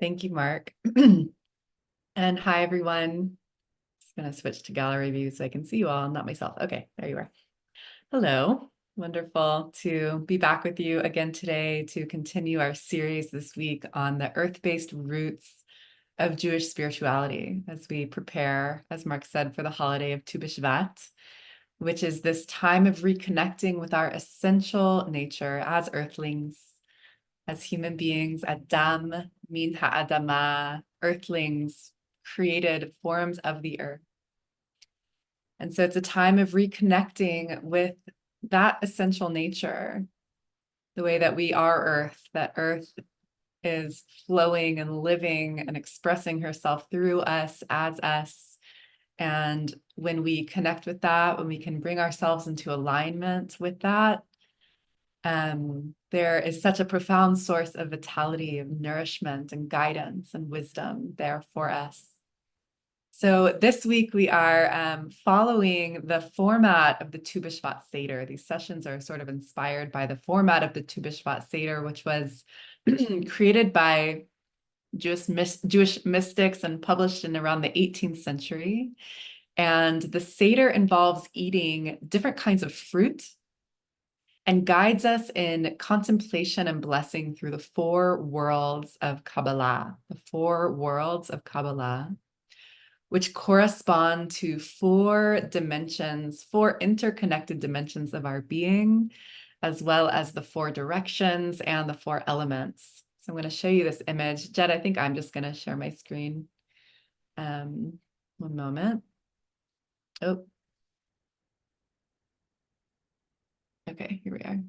Thank you, Mark. And hi, everyone. Just going to switch to gallery view so I can see you all, not myself. Okay, there you are. Hello. Wonderful to be back with you again today to continue our series this week on the earth-based roots of Jewish spirituality as we prepare, as Mark said, for the holiday of Tu B'Shvat, which is this time of reconnecting with our essential nature as earthlings, as human beings, Adam, min ha'adama, earthlings, created forms of the earth. And so it's a time of reconnecting with that essential nature, the way that we are earth, that earth is flowing and living and expressing herself through us, as us. And when we connect with that, when we can bring ourselves into alignment with that, there is such a profound source of vitality, of nourishment and guidance and wisdom there for us. So this week we are following the format of the Tu B'Shvat Seder. These sessions are sort of inspired by the format of the Tu B'Shvat Seder, which was created by Jewish mystics and published in around the 18th century. And the Seder involves eating different kinds of fruit and guides us in contemplation and blessing through the four worlds of Kabbalah, which correspond to four dimensions, four interconnected dimensions of our being, as well as the four directions and the four elements. So I'm going to show you this image. Jed, I think I'm just going to share my screen. One moment. Oh. Okay, here we are.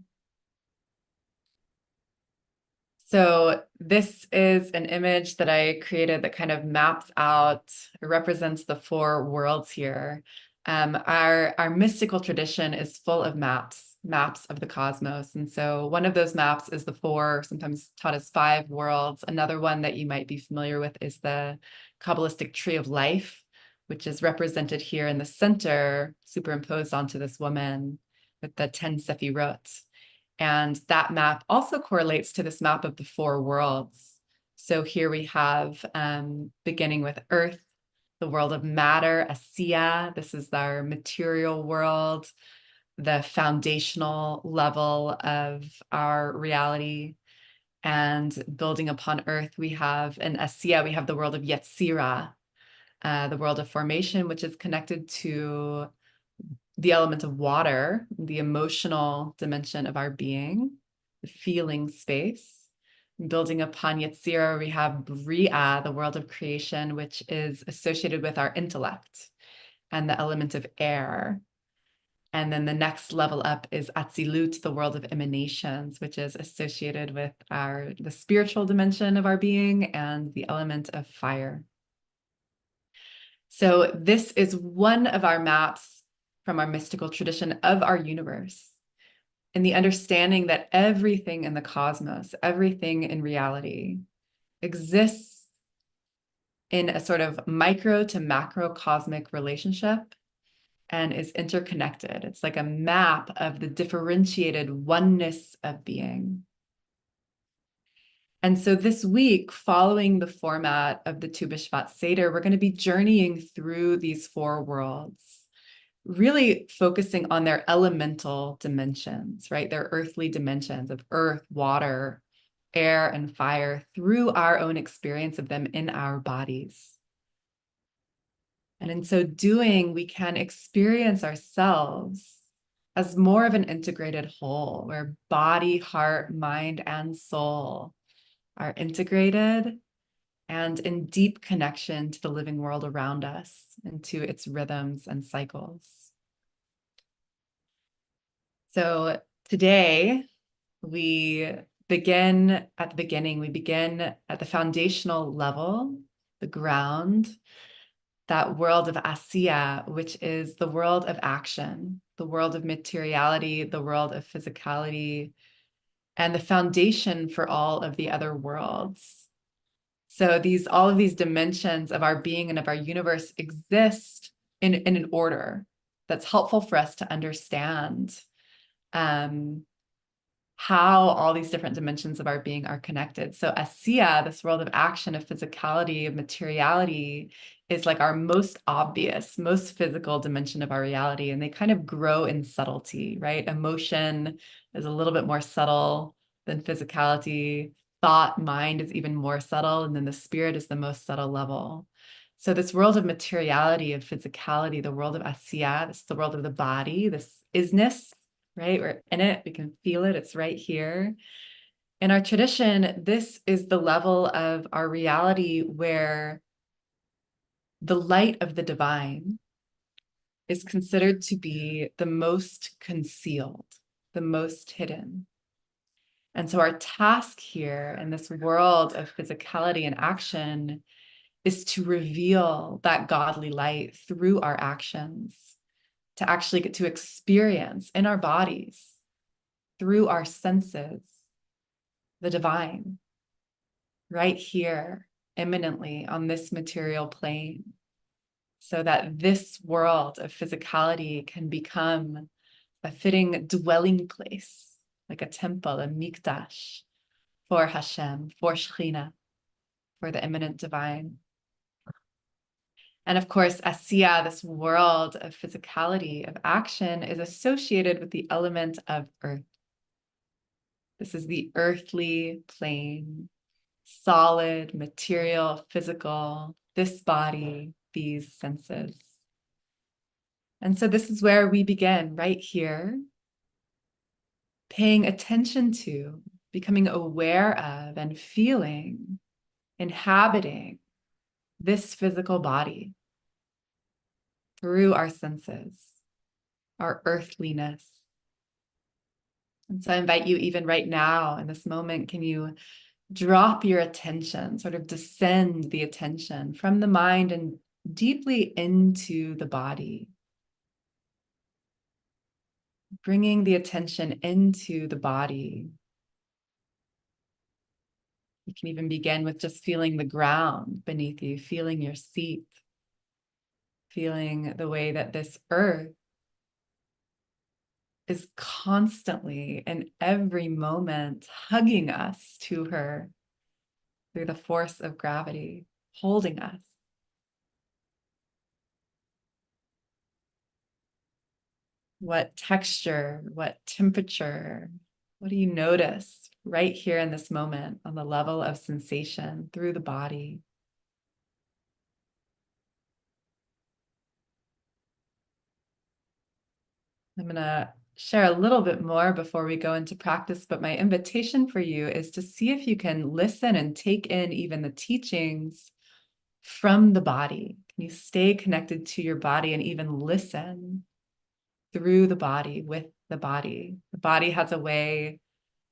So this is an image that I created that kind of maps out, represents the four worlds here. Our mystical tradition is full of maps of the cosmos. And so one of those maps is the four, sometimes taught as five worlds. Another one that you might be familiar with is the Kabbalistic tree of life, which is represented here in the center, superimposed onto this woman with the 10 Sefirot. And that map also correlates to this map of the four worlds. So here we have, beginning with Earth, the world of matter, Asiya. This is our material world, the foundational level of our reality. And building upon Earth, we have in Asiya, we have the world of Yetzirah, the world of formation, which is connected to the element of water, the emotional dimension of our being, the feeling space. Building upon Yetzirah, we have Bria, the world of creation, which is associated with our intellect and the element of air. And then the next level up is Atzilut, the world of emanations, which is associated with the spiritual dimension of our being and the element of fire. So this is one of our maps from our mystical tradition of our universe, in the understanding that everything in the cosmos, everything in reality exists in a sort of micro to macro cosmic relationship and is interconnected. It's like a map of the differentiated oneness of being. And so this week, following the format of the Tu B'Shvat Seder, we're going to be journeying through these four worlds, really focusing on their elemental dimensions, right? Their earthly dimensions of earth, water, air, and fire through our own experience of them in our bodies. And in so doing, we can experience ourselves as more of an integrated whole, where body, heart, mind, and soul are integrated and in deep connection to the living world around us and to its rhythms and cycles. So today we begin at the beginning. We begin at the foundational level, the ground, that world of Asiya, which is the world of action, the world of materiality, the world of physicality, and the foundation for all of the other worlds. So all of these dimensions of our being and of our universe exist in an order that's helpful for us to understand how all these different dimensions of our being are connected. So Asiya, this world of action, of physicality, of materiality, is like our most obvious, most physical dimension of our reality. And they kind of grow in subtlety, right? Emotion is a little bit more subtle than physicality. Thought, mind is even more subtle. And then the spirit is the most subtle level. So this world of materiality, of physicality, the world of Asiya, this is the world of the body, this isness, right? We're in it, we can feel it, it's right here. In our tradition, this is the level of our reality where the light of the divine is considered to be the most concealed, the most hidden. And so our task here in this world of physicality and action is to reveal that godly light through our actions, to actually get to experience in our bodies, through our senses, the divine, right here, imminently on this material plane, so that this world of physicality can become a fitting dwelling place, like a temple, a mikdash, for Hashem, for Shekhinah, for the immanent divine. And of course, Asiya, this world of physicality, of action, is associated with the element of earth. This is the earthly plane, solid, material, physical, this body, these senses. And so this is where we begin, right here, paying attention to, becoming aware of, and feeling, inhabiting this physical body through our senses, our earthliness. And so I invite you, even right now in this moment, can you drop your attention, sort of descend the attention from the mind and deeply into the body, bringing the attention into the body. You can even begin with just feeling the ground beneath you, feeling your seat, feeling the way that this earth is constantly in every moment hugging us to her through the force of gravity, holding us. What texture, what temperature, what do you notice right here in this moment on the level of sensation through the body? I'm going to share a little bit more before we go into practice, but my invitation for you is to see if you can listen and take in even the teachings from the body. Can you stay connected to your body and even listen through the body, with the body? The body has a way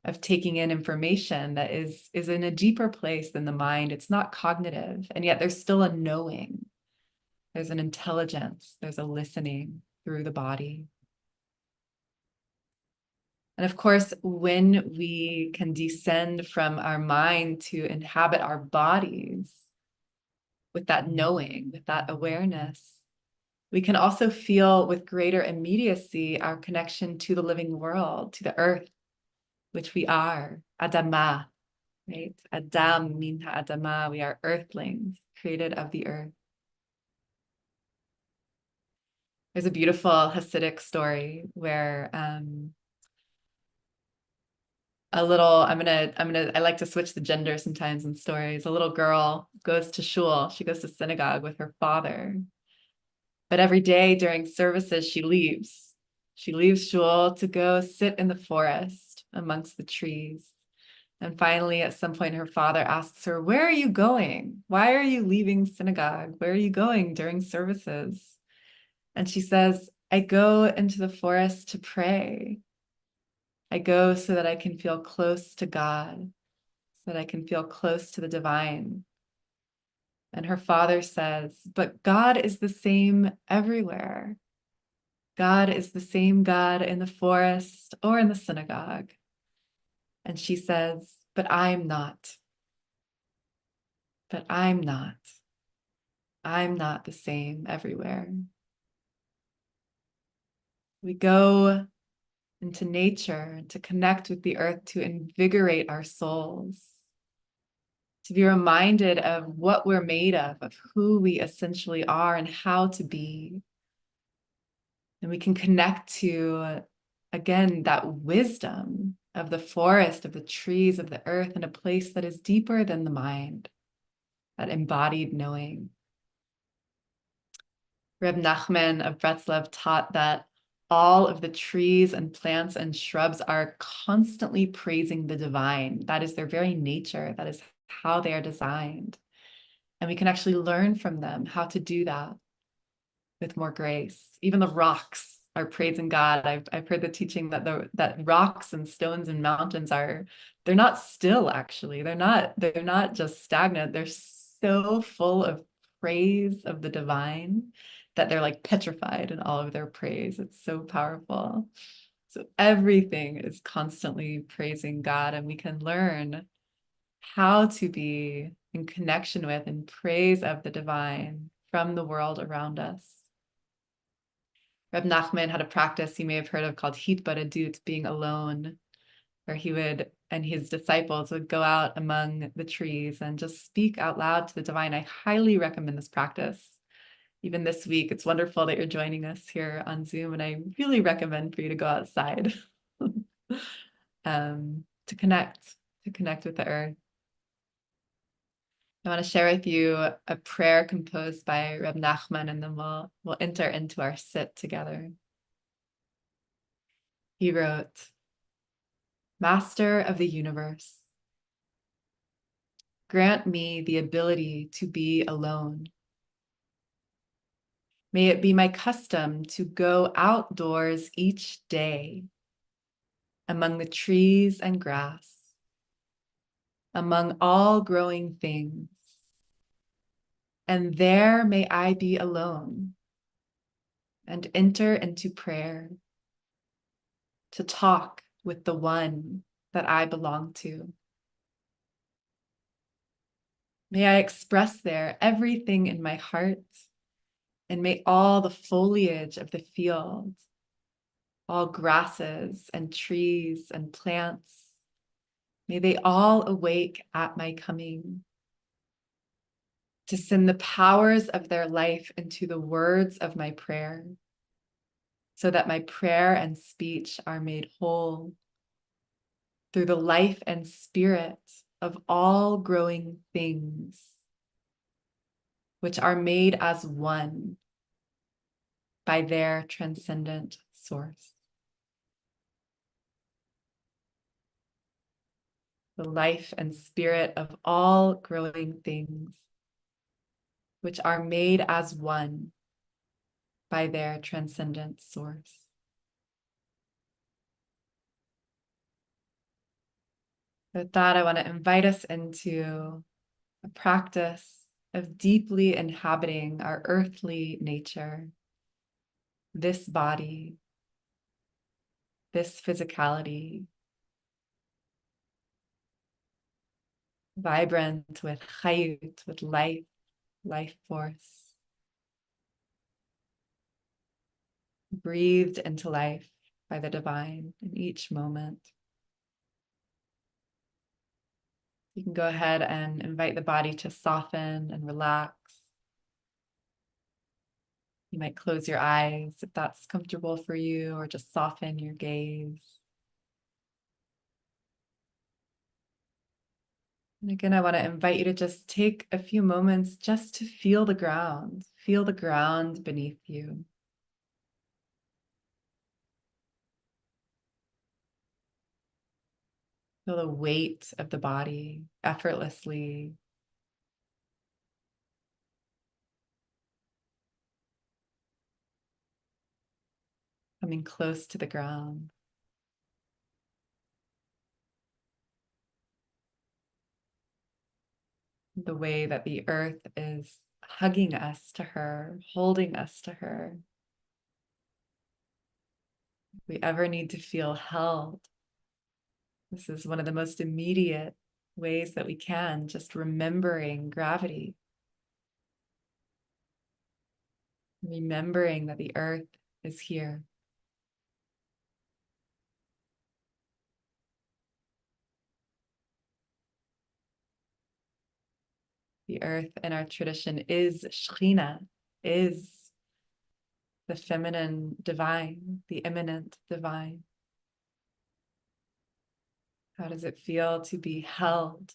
of taking in information that is in a deeper place than the mind. It's not cognitive, and yet there's still a knowing. There's an intelligence, there's a listening through the body. And of course, when we can descend from our mind to inhabit our bodies with that knowing, with that awareness, we can also feel with greater immediacy our connection to the living world, to the earth, which we are, Adama, right? Adam, minha Adama, we are earthlings, created of the earth. There's a beautiful Hasidic story where I like to switch the gender sometimes in stories. A little girl goes to shul, she goes to synagogue with her father. But every day during services, she leaves. She leaves shul to go sit in the forest amongst the trees. And finally, at some point, her father asks her, "Where are you going? Why are you leaving synagogue? Where are you going during services?" And she says, "I go into the forest to pray. I go so that I can feel close to God, so that I can feel close to the divine." And her father says, "But God is the same everywhere. God is the same God in the forest or in the synagogue." And she says, "But I'm not. But I'm not. I'm not the same everywhere." We go into nature, to connect with the earth, to invigorate our souls, to be reminded of what we're made of who we essentially are and how to be. And we can connect to, again, that wisdom of the forest, of the trees, of the earth, in a place that is deeper than the mind, that embodied knowing. Reb Nachman of Breslov taught that all of the trees and plants and shrubs are constantly praising the divine. That is their very nature. That is how they are designed. And we can actually learn from them how to do that with more grace. Even the rocks are praising God. I've heard the teaching that that rocks and stones and mountains they're not still, actually. They're not just stagnant. They're so full of praise of the divine that they're like petrified in all of their praise. It's so powerful. So everything is constantly praising God, and we can learn how to be in connection with and praise of the divine from the world around us. Reb Nachman had a practice you may have heard of called hitbadadut, being alone, where he would and his disciples would go out among the trees and just speak out loud to the divine. I highly recommend this practice. Even this week, it's wonderful that you're joining us here on Zoom, and I really recommend for you to go outside to connect with the earth. I want to share with you a prayer composed by Reb Nachman, and then we'll enter into our sit together. He wrote, Master of the universe, grant me the ability to be alone. May it be my custom to go outdoors each day, among the trees and grass, among all growing things. And there may I be alone and enter into prayer, to talk with the one that I belong to. May I express there everything in my heart, and may all the foliage of the field, all grasses and trees and plants, may they all awake at my coming, to send the powers of their life into the words of my prayer, so that my prayer and speech are made whole through the life and spirit of all growing things, which are made as one by their transcendent source. The life and spirit of all growing things, which are made as one by their transcendent source. With that, I want to invite us into a practice of deeply inhabiting our earthly nature, this body, this physicality, vibrant with chayut, with life, life force, breathed into life by the divine in each moment. You can go ahead and invite the body to soften and relax. You might close your eyes if that's comfortable for you, or just soften your gaze. And again, I want to invite you to just take a few moments just to feel the ground beneath you. Feel the weight of the body effortlessly. Coming close to the ground. The way that the earth is hugging us to her, holding us to her. If we ever need to feel held, this is one of the most immediate ways that we can, just remembering gravity. Remembering that the earth is here. The earth in our tradition is Shekhinah, is the feminine divine, the immanent divine. How does it feel to be held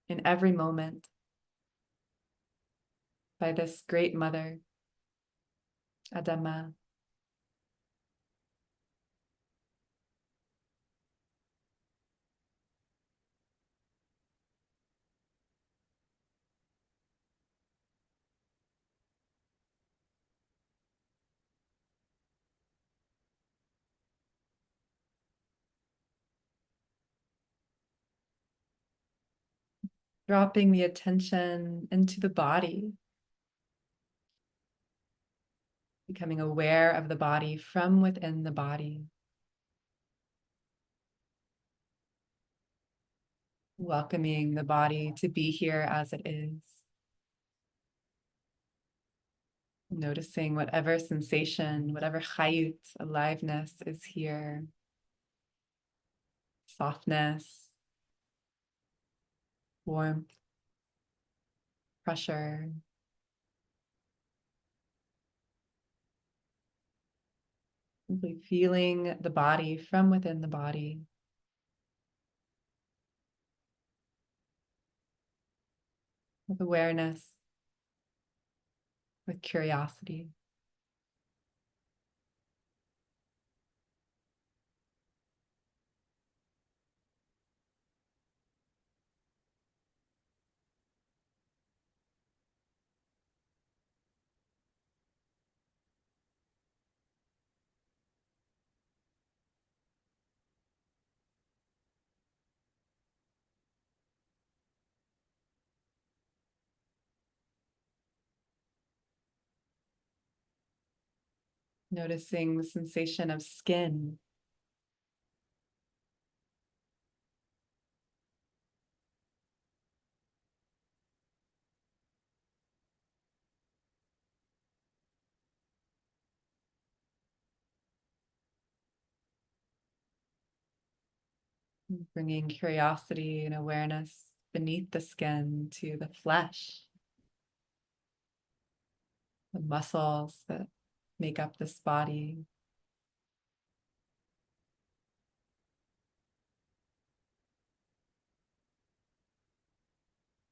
in every moment by this great mother, Adama? Dropping the attention into the body, becoming aware of the body from within the body. Welcoming the body to be here as it is. Noticing whatever sensation, whatever chayut, aliveness is here. Softness, warmth, pressure. Simply feeling the body from within the body. With awareness, with curiosity. Noticing the sensation of skin. Bringing curiosity and awareness beneath the skin to the flesh, the muscles that make up this body.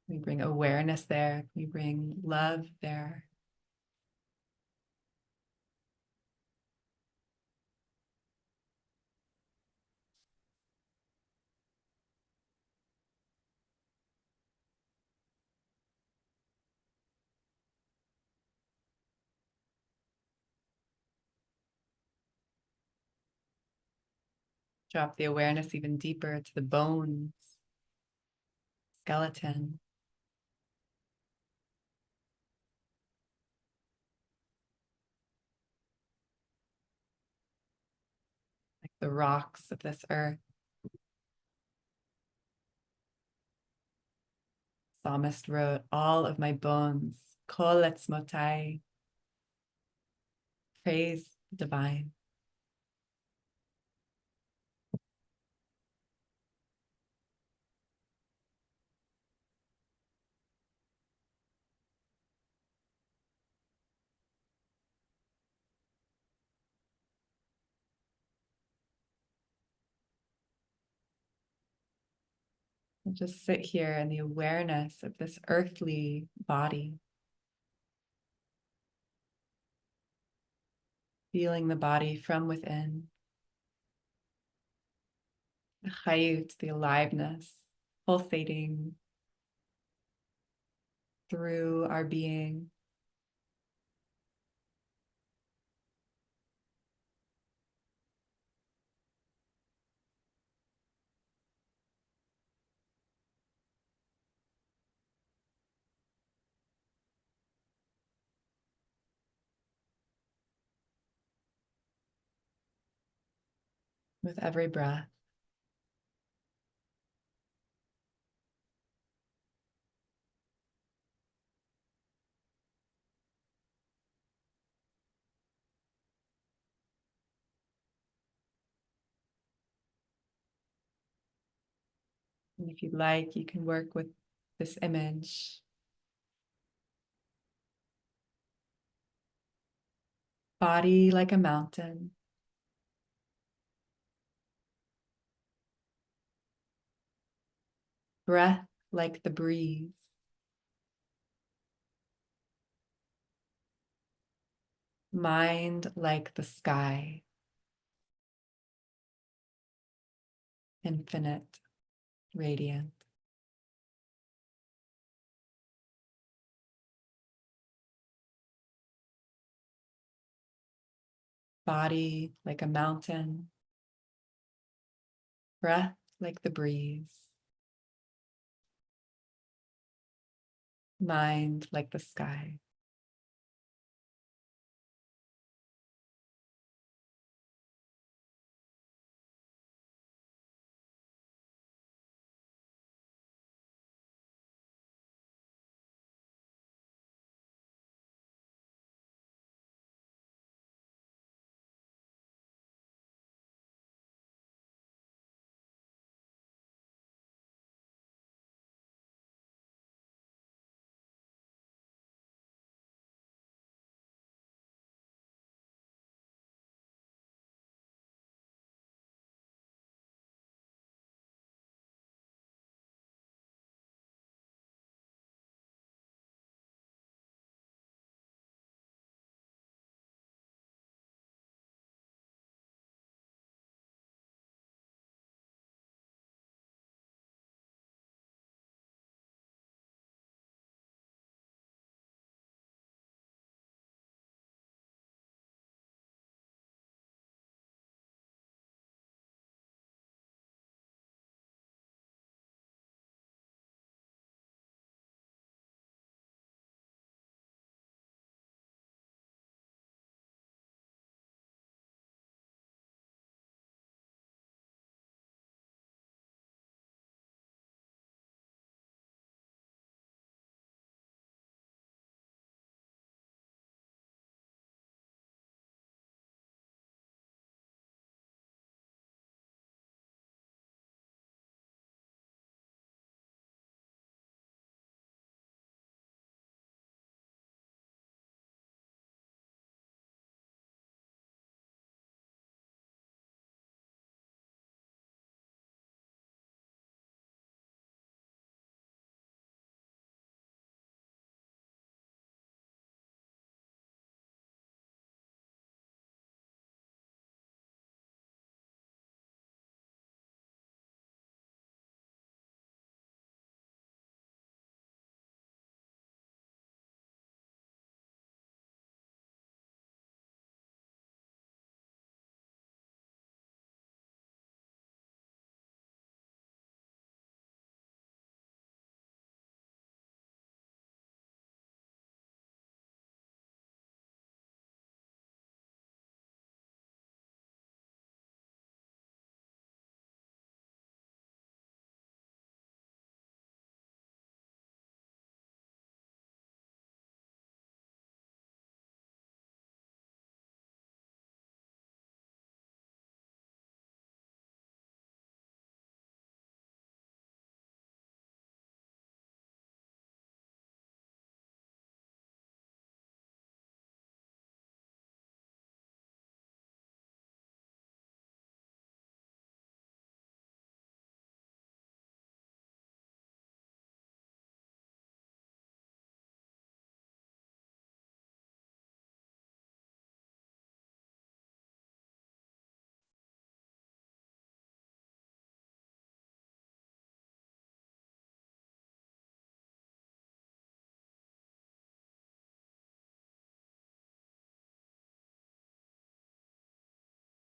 We bring awareness there. We bring love there. Drop the awareness even deeper to the bones, skeleton, like the rocks of this earth. Psalmist wrote, all of my bones, kol etzmotai, praise the divine. And just sit here in the awareness of this earthly body, feeling the body from within, the chayut, the aliveness, pulsating through our being. With every breath. And if you'd like, you can work with this image. Body like a mountain. Breath like the breeze. Mind like the sky. Infinite, radiant. Body like a mountain. Breath like the breeze. Mind like the sky.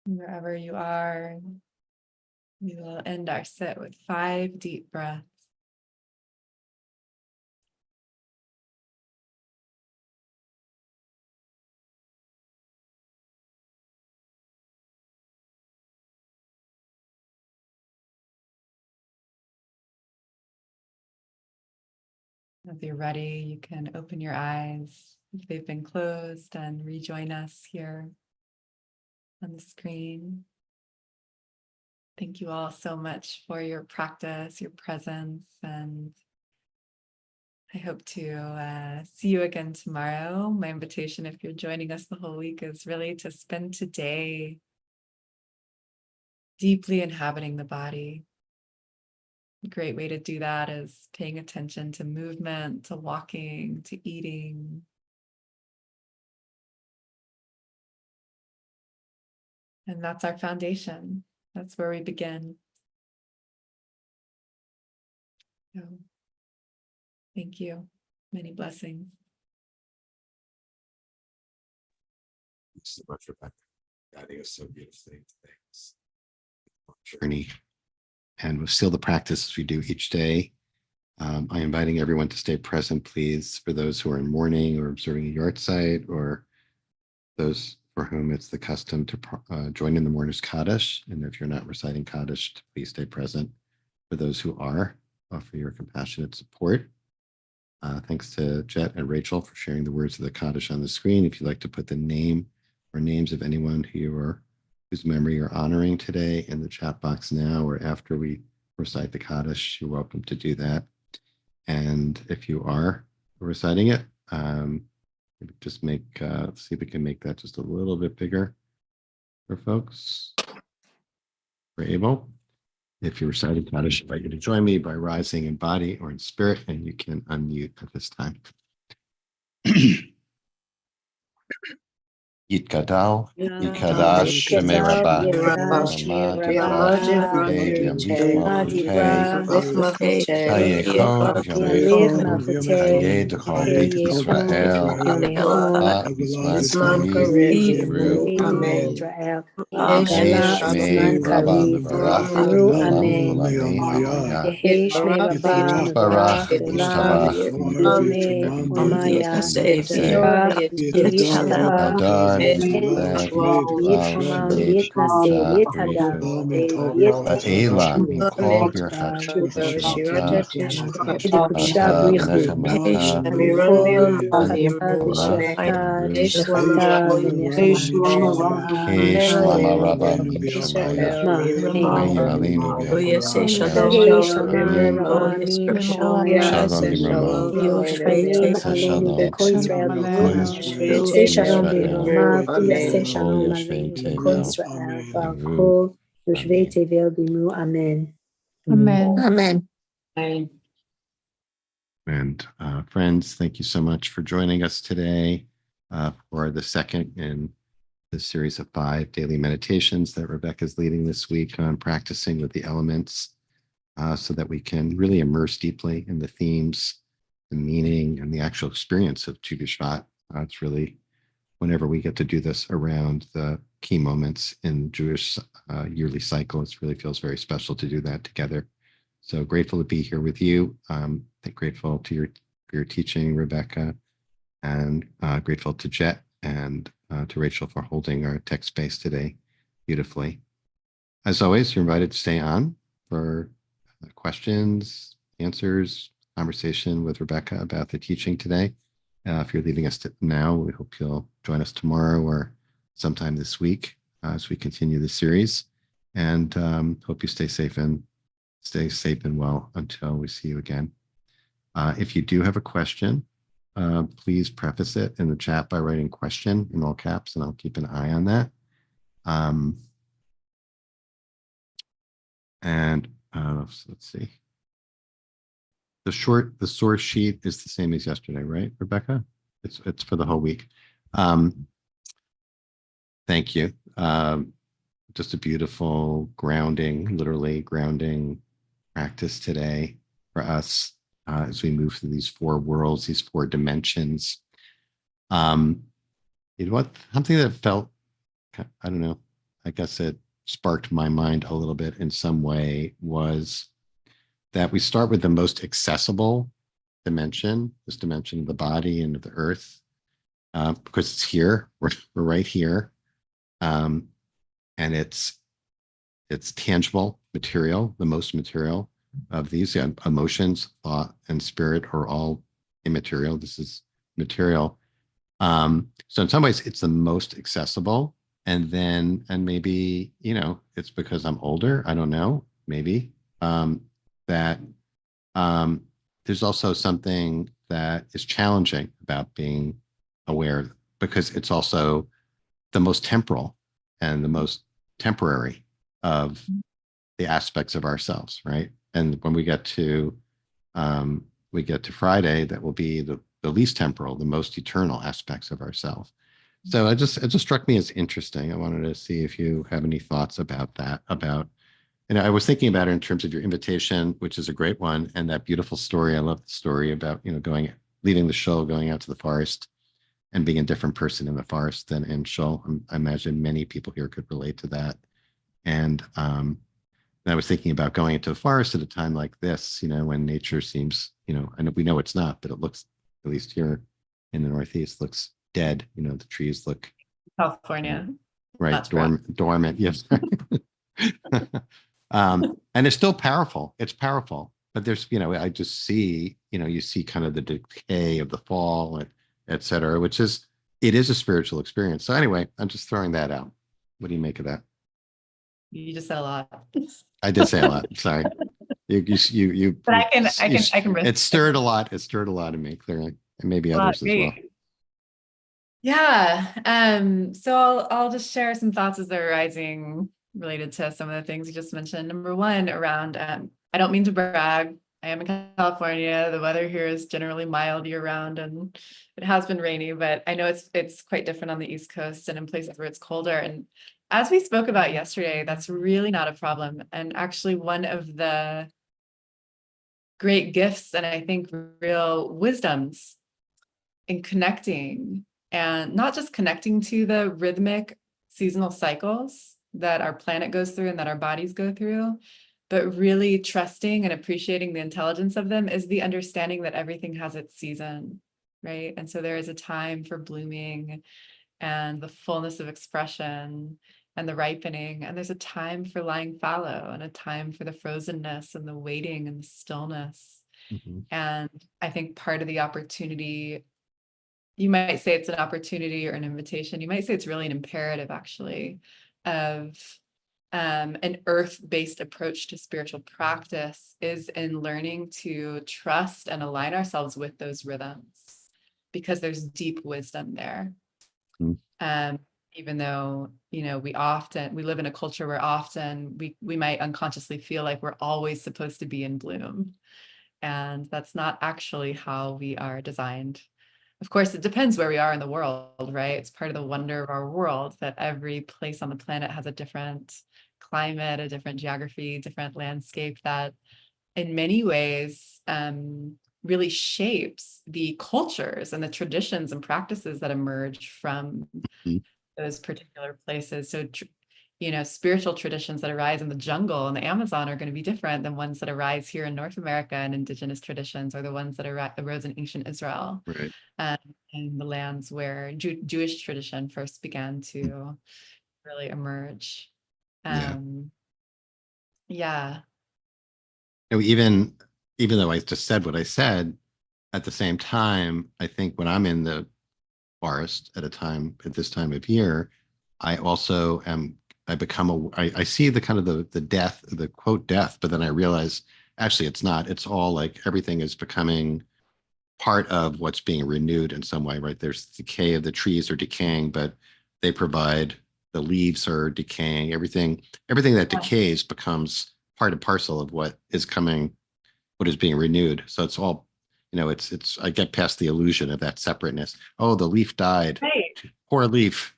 Wherever you are, we will end our sit with 5 deep breaths. As you're ready, you can open your eyes if they've been closed and rejoin us here on the screen. Thank you all so much for your practice, your presence, and I hope to see you again tomorrow. My invitation, if you're joining us the whole week, is really to spend today deeply inhabiting the body. A great way to do that is paying attention to movement, to walking, to eating. And that's our foundation. That's where we begin. So, thank you. Many blessings. Thanks so much, Rebecca. Guiding us so beautifully today. Journey. And we'll still the practice as we do each day. I'm inviting everyone to stay present, please, for those who are in mourning or observing a yard site, or those for whom it's the custom to join in the mourner's Kaddish. And if you're not reciting Kaddish, please stay present. For those who are, offer your compassionate support. Thanks to Jet and Rachel for sharing the words of the Kaddish on the screen. If you'd like to put the name or names of anyone whose memory you're honoring today in the chat box now or after we recite the Kaddish, you're welcome to do that. And if you are reciting it, just see if we can make that just a little bit bigger for folks. We're able. If you're reciting Kaddish, I invite you to join me by rising in body or in spirit, and you can unmute at this time. Yitkadal, Yikadash, Shemei Rabbah, Ramad Yivach, Hey Yamich Malchutei, Hayechon Yamechu, Haye Dechol Beit Yisrael, Zman Kariv Yivru, Yehi Shmei Rabbah Mevarach, Olam Olamei Amaya, Yitbarach, Yishtabach, Adar, Lev, Val, Shemet, Kusha, Ela, Mikol, Birchat, Shemata, Ata, Mechemata, Anach, Kesh, Lama Rabba, Min Shemaya, Reim Aleinu Shalom Yimromo, Shalom Amen. And friends, thank you so much for joining us today for the second in the series of 5 daily meditations that Rebecca is leading this week on practicing with the elements so that we can really immerse deeply in the themes, the meaning, and the actual experience of Tu B'Shvat. It's really whenever we get to do this around the key moments in Jewish yearly cycle, it really feels very special to do that together. So grateful to be here with you. Grateful to for your teaching, Rebecca, and grateful to Jet and to Rachel for holding our text space today beautifully. As always, you're invited to stay on for questions, answers, conversation with Rebecca about the teaching today. If you're leaving us now, we hope you'll join us tomorrow or sometime this week as we continue the series. And hope you stay safe and well until we see you again. If you do have a question, please preface it in the chat by writing question in all caps, and I'll keep an eye on that. So let's see. The source sheet is the same as yesterday, right, Rebecca? It's for the whole week. Thank you. Just a beautiful literally grounding practice today for us as we move through these 4 worlds, these 4 dimensions. Something that felt, I don't know, I guess it sparked my mind a little bit in some way was that we start with the most accessible dimension, this dimension of the body and of the earth, because it's here, we're right here. And it's tangible, material, the most material of these. Emotions, thought, and spirit are all immaterial. This is material. So in some ways, it's the most accessible. And maybe, it's because I'm older. I don't know, maybe that there's also something that is challenging about being aware because it's also the most temporal and the most temporary of the aspects of ourselves, right? And when we get to Friday, that will be the least temporal, the most eternal aspects of ourselves. So it just struck me as interesting. I wanted to see if you have any thoughts about that, about, I was thinking about it in terms of your invitation, which is a great one, and that beautiful story. I love the story about, leaving the shul, going out to the forest and being a different person in the forest than in shul. I imagine many people here could relate to that. And I was thinking about going into the forest at a time like this, when nature seems, and we know it's not, but it looks, at least here in the Northeast, looks dead. The trees look California, right, not to brag. dormant. Yes. And it's still powerful. It's powerful, but there's, I just see, you see kind of the decay of the fall, and et cetera, it is a spiritual experience. So anyway, I'm just throwing that out. What do you make of that? You just said a lot. I did say a lot. Sorry. But I can risk It stirred a lot. It stirred a lot in me, clearly, and maybe a lot. others as well. Great. Yeah. So I'll just share some thoughts as they're arising related to some of the things you just mentioned. Number one, around I don't mean to brag. I am in California. The weather here is generally mild year round, and it has been rainy, but I know it's quite different on the East Coast and in places where it's colder. And as we spoke about yesterday, that's really not a problem. And actually, one of the great gifts and I think real wisdoms in connecting, and not just connecting to the rhythmic seasonal cycles that our planet goes through and that our bodies go through, but really trusting and appreciating the intelligence of them, is the understanding that everything has its season, right? And so there is a time for blooming and the fullness of expression and the ripening, and there's a time for lying fallow and a time for the frozenness and the waiting and the stillness. Mhm. And I think part of the opportunity, you might say it's an opportunity or an invitation. You might say it's really an imperative, actually, of an earth-based approach to spiritual practice is in learning to trust and align ourselves with those rhythms, because there's deep wisdom there. Mhm. Um, Even though, we live in a culture where often we might unconsciously feel like we're always supposed to be in bloom. And that's not actually how we are designed. Of course, it depends where we are in the world, right? It's part of the wonder of our world that every place on the planet has a different climate, a different geography, different landscape that in many ways really shapes the cultures and the traditions and practices that emerge from Mhm. those particular places. So, spiritual traditions that arise in the jungle and the Amazon are going to be different than ones that arise here in North America, and indigenous traditions, or the ones that arose in ancient Israel, Right. um, and the lands where Jewish tradition first began to really emerge. Yeah. Um, yeah. Even though I just said what I said, at the same time, I think when I'm in the forest at this time of year, I also am, I see the kind of the death, the quote death, but then I realize actually it's not. It's all like everything is becoming part of what's being renewed in some way, right? There's decay of the trees are decaying, but they provide, the leaves are decaying. Everything that decays becomes part and parcel of what is coming, what is being renewed. So it's all, I get past the illusion of that separateness. Oh, the leaf died. Right. Poor leaf.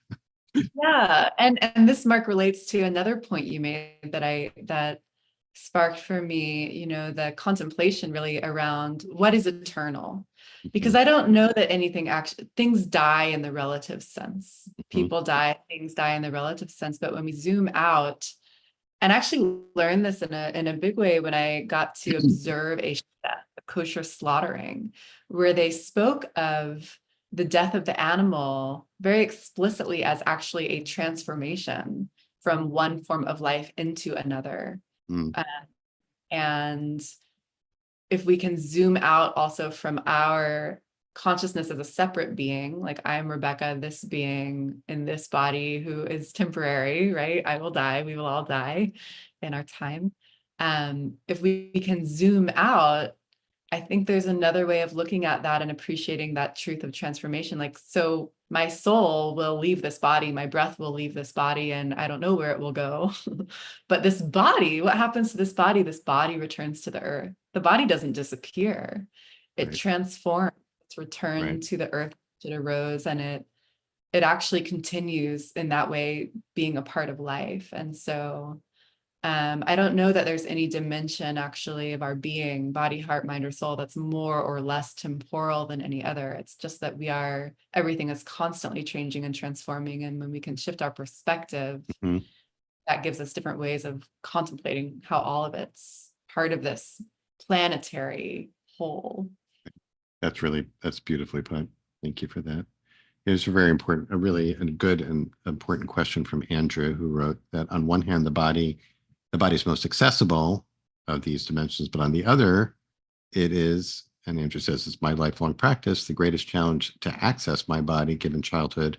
Yeah, and this, Mark, relates to another point you made that sparked for me, the contemplation really around what is eternal. Because Mhm. I don't know that anything actually, things die in the relative sense. Mhm. People die, things die in the relative sense. But when we zoom out, and actually learned this in a big way when I got to observe a kosher slaughtering, where they spoke of the death of the animal very explicitly as actually a transformation from one form of life into another. Mhm. Uh, and if we can zoom out also from our consciousness as a separate being, like I'm Rebecca, this being in this body who is temporary, right? I will die, we will all die in our time. If we can zoom out I think there's another way of looking at that and appreciating that truth of transformation. Like, so my soul will leave this body, my breath will leave this body, and I don't know where it will go. But this body, what happens to this body? This body returns to the earth. The body doesn't disappear. It Right. transforms, it's Right. returned to the earth it arose, and it actually continues in that way, being a part of life. And so I don't know that there's any dimension actually of our being, body, heart, mind, or soul, that's more or less temporal than any other. It's just that everything is constantly changing and transforming. And when we can shift our perspective, Mhm. that gives us different ways of contemplating how all of it's part of this planetary whole. That's beautifully put. Thank you for that. It's a very important, a really a good and important question from Andrew, who wrote that on one hand, the body's most accessible of these dimensions, but on the other, it is, and Andrew says, it's my lifelong practice, the greatest challenge to access my body given childhood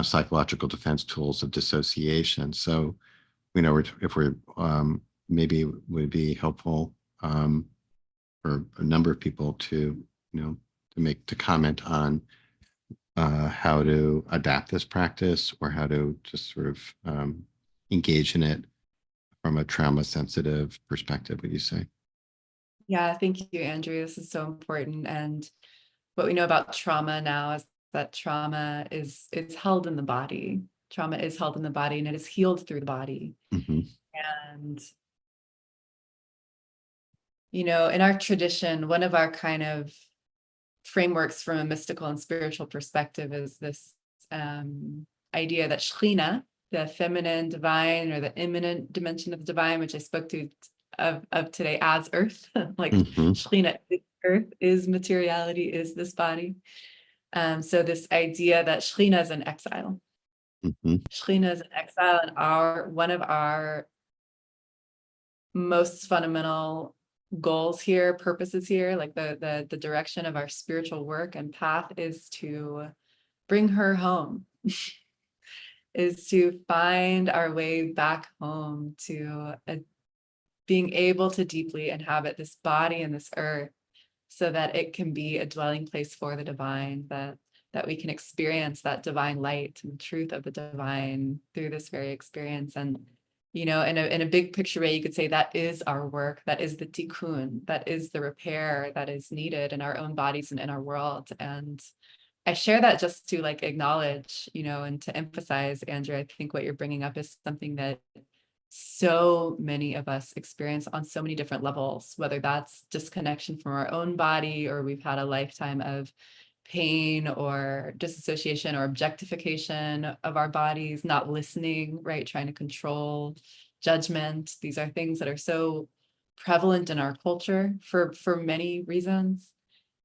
psychological defense tools of dissociation. So, if we're maybe would be helpful for a number of people to, to comment on how to adapt this practice or how to just sort of engage in it from a trauma sensitive perspective, would you say? Yeah, thank you, Andrew. This is so important. And what we know about trauma now is that trauma is it's held in the body. Trauma is held in the body and it is healed through the body. Mm-hmm. And, in our tradition, one of our kind of frameworks from a mystical and spiritual perspective is this idea that Shekhinah, the feminine divine or the immanent dimension of the divine, which I spoke to of today as earth, like Mm-hmm. Shekhinah is earth, is materiality, is this body. So this idea that Shekhinah is in exile. Mm-hmm. Shekhinah is in exile, and one of our most fundamental goals here, purposes here, like the direction of our spiritual work and path is to bring her home, is to find our way back home to being able to deeply inhabit this body and this earth so that it can be a dwelling place for the divine, that we can experience that divine light and truth of the divine through this very experience. And in a big picture way, you could say that is our work, that is the tikkun, that is the repair that is needed in our own bodies and in our world. And I share that just to like acknowledge, and to emphasize, Andrew, I think what you're bringing up is something that so many of us experience on so many different levels, whether that's disconnection from our own body, or we've had a lifetime of pain or disassociation or objectification of our bodies, not listening, right? Trying to control judgment. These are things that are so prevalent in our culture for many reasons.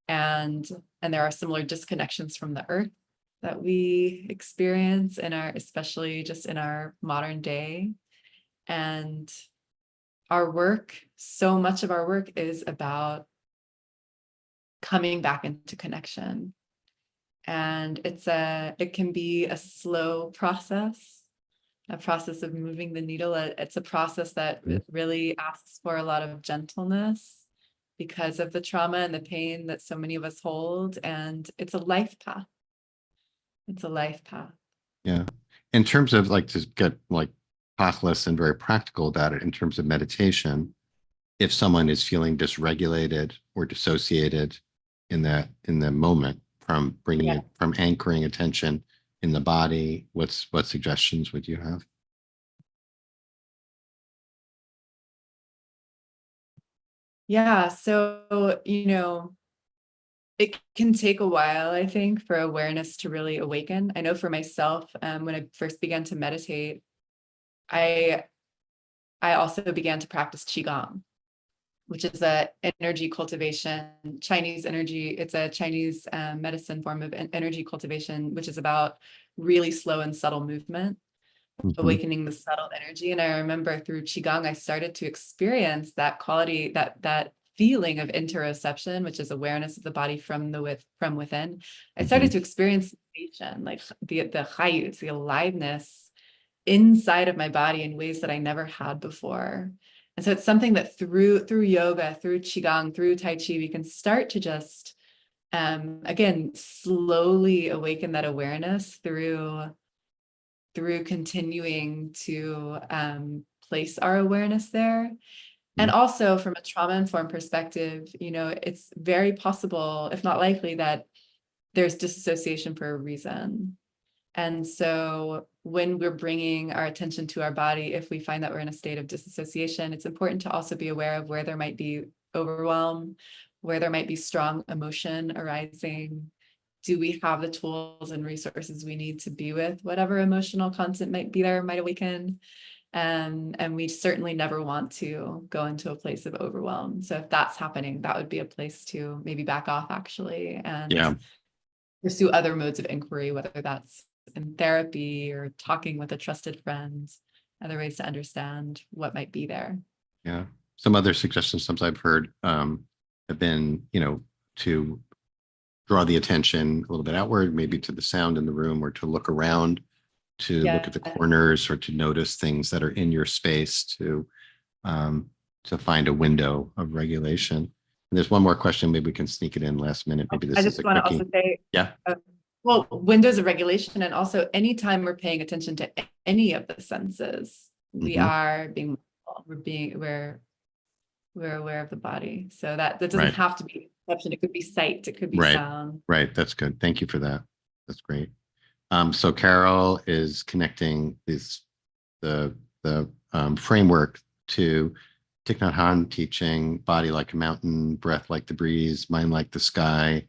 And there are similar disconnections from the earth that we experience especially just in our modern day. And our work, so much of our work is about coming back into connection. And it can be a slow process, a process of moving the needle. It's a process that really asks for a lot of gentleness because of the trauma and the pain that so many of us hold. And it's a life path. It's a life path. Yeah. In terms of like to get like tachlis and very practical about it, in terms of meditation, if someone is feeling dysregulated or dissociated in the moment from bringing Yeah. it from anchoring attention in the body, what suggestions would you have? Yeah. So, it can take a while, I think, for awareness to really awaken. I know for myself, when I first began to meditate, I also began to practice qigong, which is a energy cultivation, Chinese energy. It's a Chinese medicine form of energy cultivation, which is about really slow and subtle movement, Mm-hmm. awakening the subtle energy. And I remember through qigong, I started to experience that quality, that feeling of interoception, which is awareness of the body from within. I Mm-hmm. started to experience sensation, like the chayut, the aliveness inside of my body in ways that I never had before. And so it's something that through yoga, through qigong, through tai chi, we can start to just again slowly awaken that awareness through continuing to place our awareness there. And also from a trauma-informed perspective, it's very possible, if not likely, that there's disassociation for a reason. And so when we're bringing our attention to our body, if we find that we're in a state of disassociation, it's important to also be aware of where there might be overwhelm, where there might be strong emotion arising. Do we have the tools and resources we need to be with whatever emotional content might be there, might awaken? And we certainly never want to go into a place of overwhelm. So if that's happening, that would be a place to maybe back off actually and Yeah. pursue other modes of inquiry, whether that's in therapy or talking with a trusted friend, other ways to understand what might be there. Yeah. Some other suggestions, some I've heard have been, to draw the attention a little bit outward, maybe to the sound in the room, or to look around, to look Yeah. at the corners, or to notice things that are in your space, to find a window of regulation. And there's one more question. Maybe we can sneak it in last minute. Maybe I this is just a want to quickie. also say, Yeah. well, windows of regulation, and also anytime we're paying attention to any of the senses, we are being we're aware of the body. So that doesn't Right. have to be perception. It could be sight, it could be Right. sound. Right. That's good. Thank you for that. That's great. So Carol is connecting the framework to Thich Nhat Hanh teaching, body like a mountain, breath like the breeze, mind like the sky,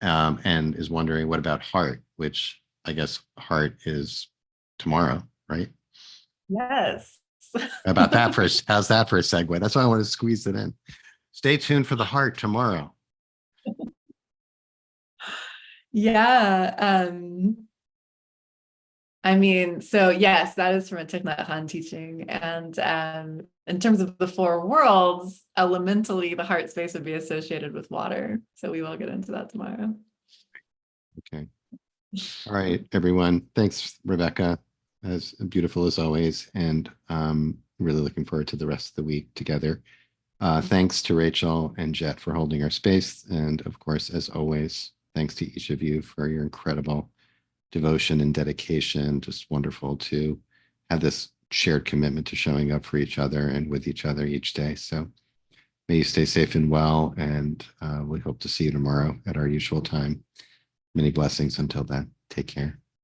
and is wondering what about heart, which I guess heart is tomorrow, right? Yes. About that first, how's that for a segue? That's why I want to squeeze it in. Stay tuned for the heart tomorrow. Yeah. I mean, so yes, that is from a Thich Nhat Hanh teaching. And in terms of the four worlds, elementally, the heart space would be associated with water. So we will get into that tomorrow. Okay. All right, everyone. Thanks, Rebecca. As beautiful as always. And really looking forward to the rest of the week together. Thanks to Rachel and Jet for holding our space. And of course, as always, thanks to each of you for your incredible devotion and dedication. Just wonderful to have this shared commitment to showing up for each other and with each other each day. So may you stay safe and well. And we hope to see you tomorrow at our usual time. Many blessings until then. Take care.